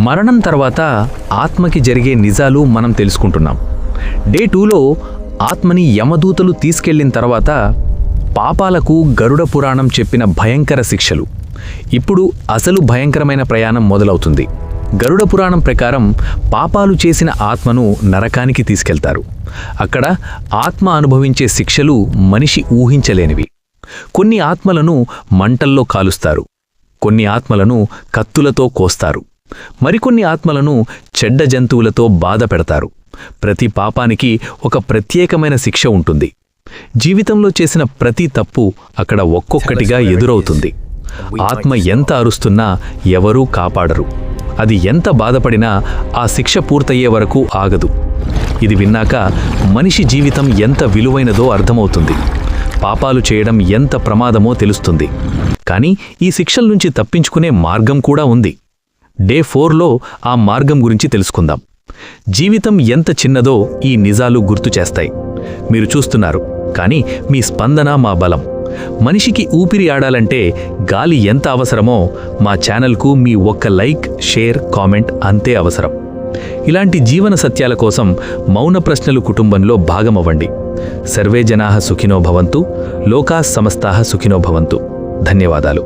మరణం తర్వాత ఆత్మకి జరిగే నిజాలు మనం తెలుసుకుంటున్నాం. డే 2లో ఆత్మని యమదూతలు తీసుకెళ్లిన తర్వాత పాపాలకు గరుడ పురాణం చెప్పిన భయంకర శిక్షలు. ఇప్పుడు అసలు భయంకరమైన ప్రయాణం మొదలవుతుంది. గరుడ పురాణం ప్రకారం పాపాలు చేసిన ఆత్మను నరకానికి తీసుకెళ్తారు. అక్కడ ఆత్మ అనుభవించే శిక్షలు మనిషి ఊహించలేనివి. కొన్ని ఆత్మలను మంటల్లో కాలుస్తారు, కొన్ని ఆత్మలను కత్తులతో కోస్తారు, మరికొన్ని ఆత్మలను చెడ్డ జంతువులతో బాధ పెడతారు. ప్రతి పాపానికి ఒక ప్రత్యేకమైన శిక్ష ఉంటుంది. జీవితంలో చేసిన ప్రతి తప్పు అక్కడ ఒక్కొక్కటిగా ఎదురవుతుంది. ఆత్మ ఎంత అరుస్తున్నా ఎవరూ కాపాడరు. అది ఎంత బాధపడినా ఆ శిక్ష పూర్తయ్యే వరకు ఆగదు. ఇది విన్నాక మనిషి జీవితం ఎంత విలువైనదో అర్థమవుతుంది. పాపాలు చేయడం ఎంత ప్రమాదమో తెలుస్తుంది. కానీ ఈ శిక్షల నుంచి తప్పించుకునే మార్గం కూడా ఉంది. డే 4లో ఆ మార్గం గురించి తెలుసుకుందాం. జీవితం ఎంత చిన్నదో ఈ నిజాలు గుర్తు చేస్తాయి. మీరు చూస్తున్నారు, కానీ మీ స్పందన మా బలం. మనిషికి ఊపిరి ఆడాలంటే గాలి ఎంత అవసరమో మా ఛానల్కు మీ ఒక్క లైక్, షేర్, కామెంట్ అంతే అవసరం. ఇలాంటి జీవన సత్యాల కోసం మౌన ప్రశ్నలు కుటుంబంలో భాగమవ్వండి. సర్వే జనాః సుఖినో భవంతు, లోకాః సమస్తాః సుఖినో భవంతు. ధన్యవాదాలు.